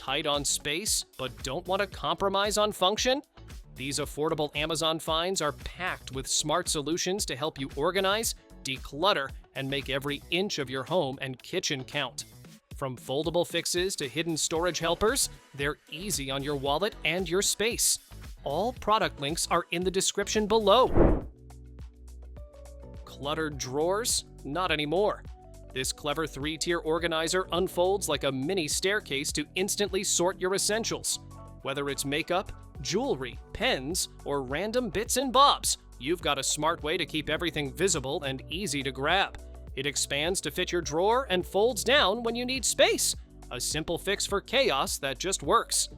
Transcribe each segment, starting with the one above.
Tight on space, but don't want to compromise on function? These affordable Amazon finds are packed with smart solutions to help you organize, declutter, and make every inch of your home and kitchen count. From foldable fixes to hidden storage helpers, they're easy on your wallet and your space. All product links are in the description below. Cluttered drawers? Not anymore. This clever 3-tier organizer unfolds like a mini staircase to instantly sort your essentials. Whether it's makeup, jewelry, pens, or random bits and bobs, you've got a smart way to keep everything visible and easy to grab. It expands to fit your drawer and folds down when you need space. A simple fix for chaos that just works.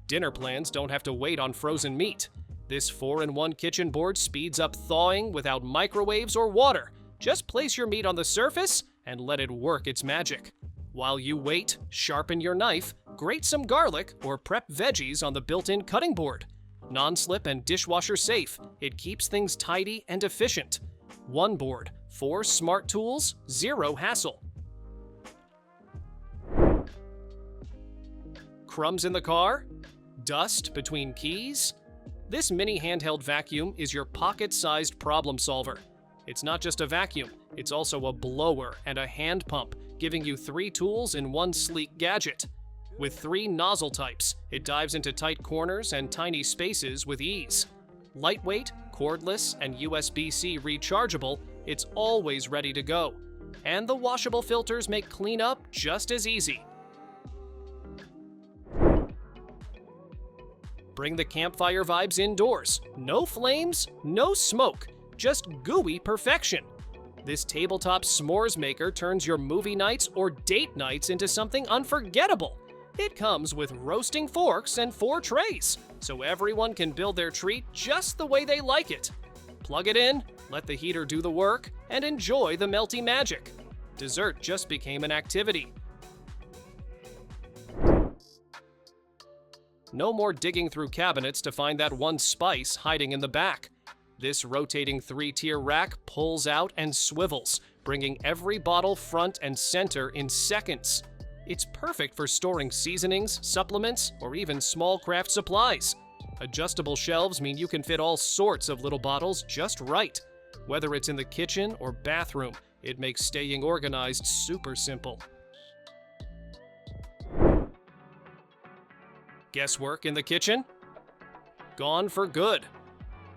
Dinner plans don't have to wait on frozen meat. This 4-in-1 kitchen board speeds up thawing without microwaves or water. Just place your meat on the surface and let it work its magic. While you wait, sharpen your knife, grate some garlic, or prep veggies on the built-in cutting board. Non-slip and dishwasher safe, it keeps things tidy and efficient. One board, 4 smart tools, 0 hassle. Crumbs in the car? Dust between keys? This mini handheld vacuum is your pocket-sized problem solver. It's not just a vacuum, it's also a blower and a hand pump, giving you 3 tools in one sleek gadget. With 3 nozzle types, it dives into tight corners and tiny spaces with ease. Lightweight, cordless, and USB-C rechargeable, it's always ready to go. And the washable filters make cleanup just as easy. Bring the campfire vibes indoors. No flames, no smoke, just gooey perfection. This tabletop s'mores maker turns your movie nights or date nights into something unforgettable. It comes with roasting forks and 4 trays, so everyone can build their treat just the way they like it. Plug it in, let the heater do the work, and enjoy the melty magic. Dessert just became an activity. No more digging through cabinets to find that one spice hiding in the back. This rotating 3-tier rack pulls out and swivels, bringing every bottle front and center in seconds. It's perfect for storing seasonings, supplements, or even small craft supplies. Adjustable shelves mean you can fit all sorts of little bottles just right. Whether it's in the kitchen or bathroom, it makes staying organized super simple. Guesswork in the kitchen? Gone for good.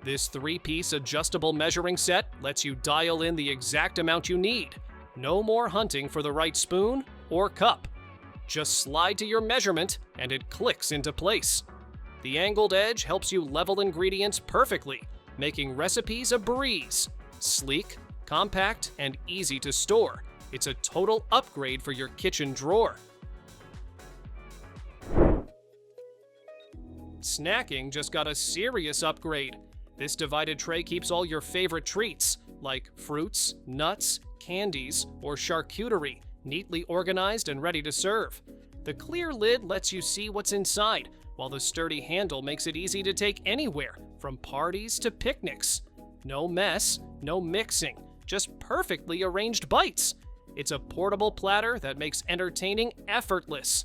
This 3-piece adjustable measuring set lets you dial in the exact amount you need. No more hunting for the right spoon or cup. Just slide to your measurement and it clicks into place. The angled edge helps you level ingredients perfectly, making recipes a breeze. Sleek, compact, and easy to store. It's a total upgrade for your kitchen drawer. Snacking just got a serious upgrade. This divided tray keeps all your favorite treats, like fruits, nuts, candies, or charcuterie, neatly organized and ready to serve. The clear lid lets you see what's inside, while the sturdy handle makes it easy to take anywhere, from parties to picnics. No mess, no mixing, just perfectly arranged bites. It's a portable platter that makes entertaining effortless.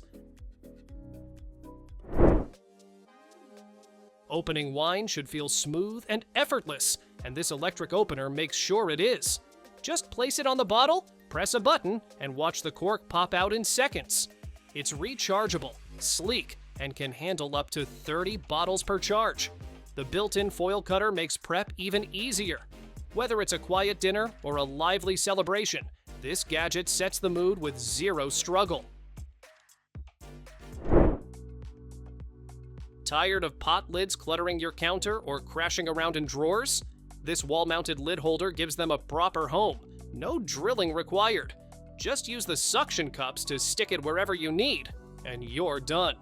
Opening wine should feel smooth and effortless, and this electric opener makes sure it is. Just place it on the bottle, press a button, and watch the cork pop out in seconds. It's rechargeable, sleek, and can handle up to 30 bottles per charge. The built-in foil cutter makes prep even easier. Whether it's a quiet dinner or a lively celebration, this gadget sets the mood with 0 struggle. Tired of pot lids cluttering your counter or crashing around in drawers? This wall-mounted lid holder gives them a proper home. No drilling required. Just use the suction cups to stick it wherever you need, and you're done.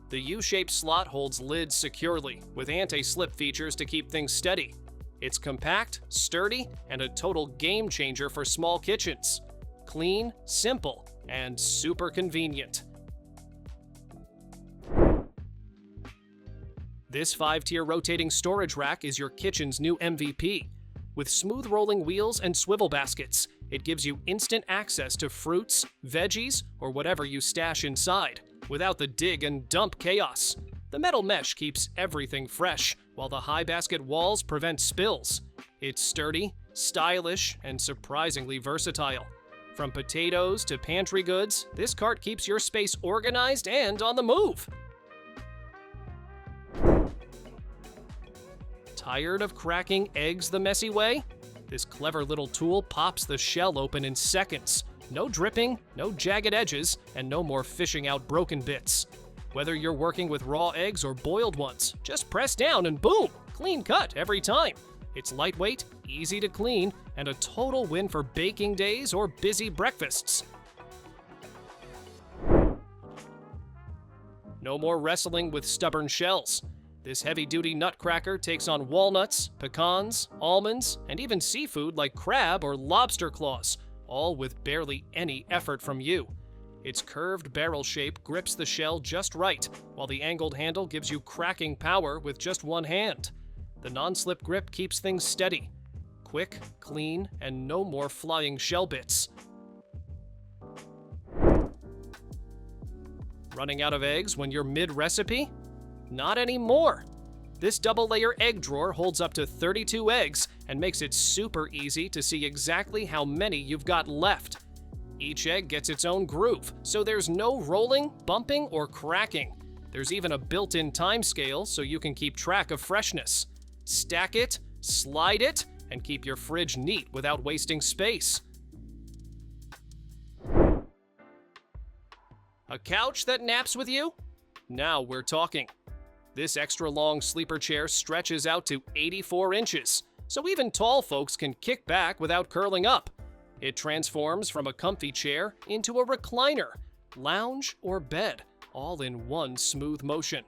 The U-shaped slot holds lids securely, with anti-slip features to keep things steady. It's compact, sturdy, and a total game changer for small kitchens. Clean, simple, and super convenient. This 5-tier rotating storage rack is your kitchen's new MVP. With smooth rolling wheels and swivel baskets, It gives you instant access to fruits, veggies, or whatever you stash inside, without the dig and dump chaos. The metal mesh keeps everything fresh, while the high basket walls prevent spills. It's sturdy, stylish, and surprisingly versatile. From potatoes to pantry goods, this cart keeps your space organized and on the move. Tired of cracking eggs the messy way? This clever little tool pops the shell open in seconds. No dripping, no jagged edges, and no more fishing out broken bits. Whether you're working with raw eggs or boiled ones, just press down and boom, clean cut every time. It's lightweight, easy to clean, and a total win for baking days or busy breakfasts. No more wrestling with stubborn shells. This heavy-duty nutcracker takes on walnuts, pecans, almonds, and even seafood like crab or lobster claws, all with barely any effort from you. Its curved barrel shape grips the shell just right, while the angled handle gives you cracking power with just one hand. The non-slip grip keeps things steady. Quick, clean, and no more flying shell bits. Running out of eggs when you're mid-recipe? Not anymore! This double-layer egg drawer holds up to 32 eggs and makes it super easy to see exactly how many you've got left. Each egg gets its own groove, so there's no rolling, bumping, or cracking. There's even a built-in time scale so you can keep track of freshness. Stack it, slide it, and keep your fridge neat without wasting space. A couch that naps with you? Now we're talking. This extra-long sleeper chair stretches out to 84 inches, so even tall folks can kick back without curling up. It transforms from a comfy chair into a recliner, lounge, or bed, all in one smooth motion.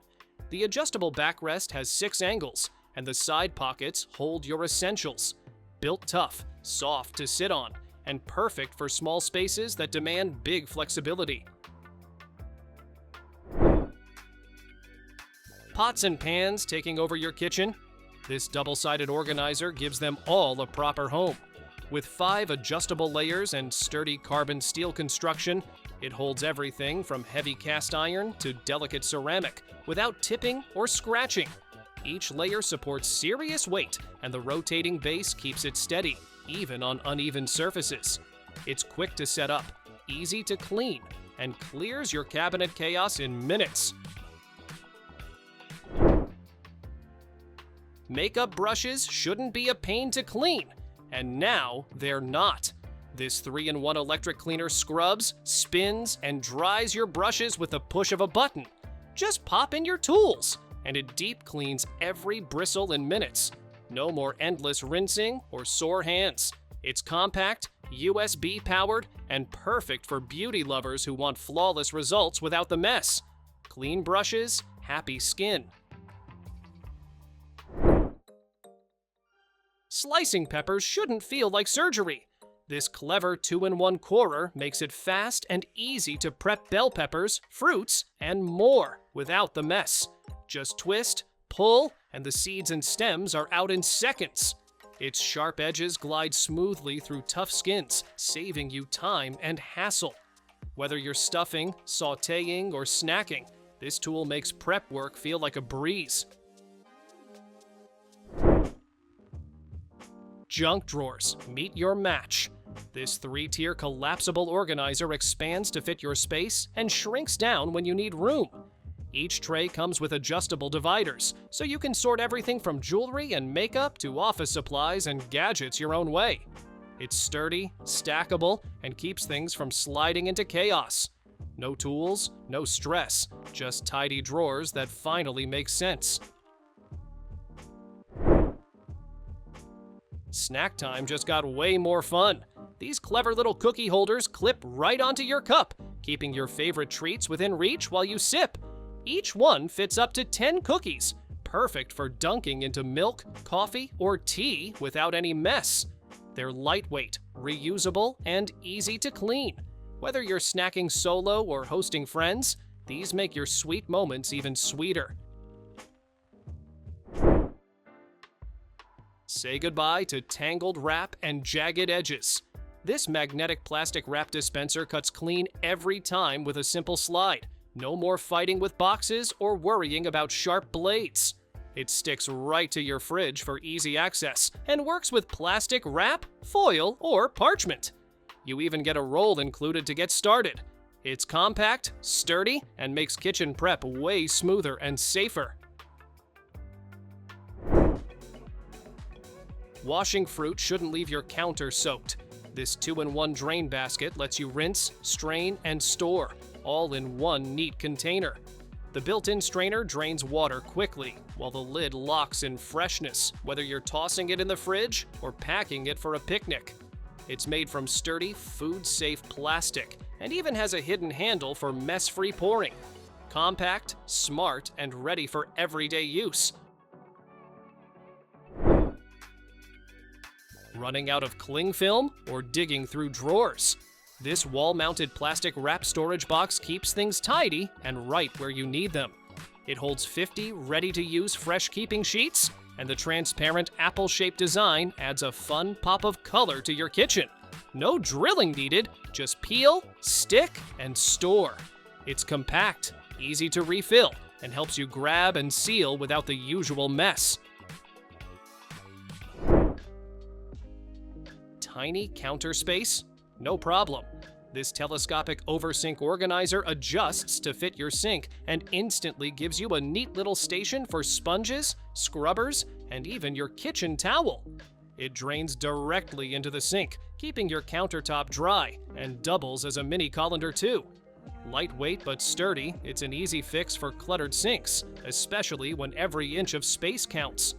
The adjustable backrest has 6 angles, and the side pockets hold your essentials. Built tough, soft to sit on, and perfect for small spaces that demand big flexibility. Pots and pans taking over your kitchen? This double-sided organizer gives them all a proper home. With 5 adjustable layers and sturdy carbon steel construction, it holds everything from heavy cast iron to delicate ceramic without tipping or scratching. Each layer supports serious weight, and the rotating base keeps it steady, even on uneven surfaces. It's quick to set up, easy to clean, and clears your cabinet chaos in minutes. Makeup brushes shouldn't be a pain to clean, and now they're not. This 3-in-1 electric cleaner scrubs, spins, and dries your brushes with the push of a button. Just pop in your tools, and it deep cleans every bristle in minutes. No more endless rinsing or sore hands. It's compact, USB powered, and perfect for beauty lovers who want flawless results without the mess. Clean brushes, happy skin. Slicing peppers shouldn't feel like surgery. This clever 2-in-1 corer makes it fast and easy to prep bell peppers, fruits, and more without the mess. Just twist, pull, and the seeds and stems are out in seconds. Its sharp edges glide smoothly through tough skins, saving you time and hassle. Whether you're stuffing, sautéing, or snacking, this tool makes prep work feel like a breeze. Junk drawers, meet your match. This 3-tier collapsible organizer expands to fit your space and shrinks down when you need room. Each tray comes with adjustable dividers, so you can sort everything from jewelry and makeup to office supplies and gadgets your own way. It's sturdy, stackable, and keeps things from sliding into chaos. No tools, no stress, just tidy drawers that finally make sense. Snack time just got way more fun. These clever little cookie holders clip right onto your cup, keeping your favorite treats within reach while you sip. Each one fits up to 10 cookies, perfect for dunking into milk, coffee, or tea without any mess. They're lightweight, reusable, and easy to clean. Whether you're snacking solo or hosting friends, these make your sweet moments even sweeter. Say goodbye to tangled wrap and jagged edges. This magnetic plastic wrap dispenser cuts clean every time with a simple slide. No more fighting with boxes or worrying about sharp blades. It sticks right to your fridge for easy access and works with plastic wrap, foil, or parchment. You even get a roll included to get started. It's compact, sturdy, and makes kitchen prep way smoother and safer. Washing fruit shouldn't leave your counter soaked. This 2-in-1 drain basket lets you rinse, strain, and store, all in one neat container. The built-in strainer drains water quickly, while the lid locks in freshness, whether you're tossing it in the fridge or packing it for a picnic. It's made from sturdy, food-safe plastic, and even has a hidden handle for mess-free pouring. Compact, smart, and ready for everyday use. Running out of cling film or digging through drawers? This wall-mounted plastic wrap storage box keeps things tidy and right where you need them. It holds 50 ready-to-use fresh keeping sheets, and the transparent apple-shaped design adds a fun pop of color to your kitchen. No drilling needed, just peel, stick, and store. It's compact, easy to refill, and helps you grab and seal without the usual mess. Tiny counter space? No problem. This telescopic oversing organizer adjusts to fit your sink and instantly gives you a neat little station for sponges, scrubbers, and even your kitchen towel. It drains directly into the sink, keeping your countertop dry, and doubles as a mini colander too. Lightweight but sturdy, it's an easy fix for cluttered sinks, especially when every inch of space counts.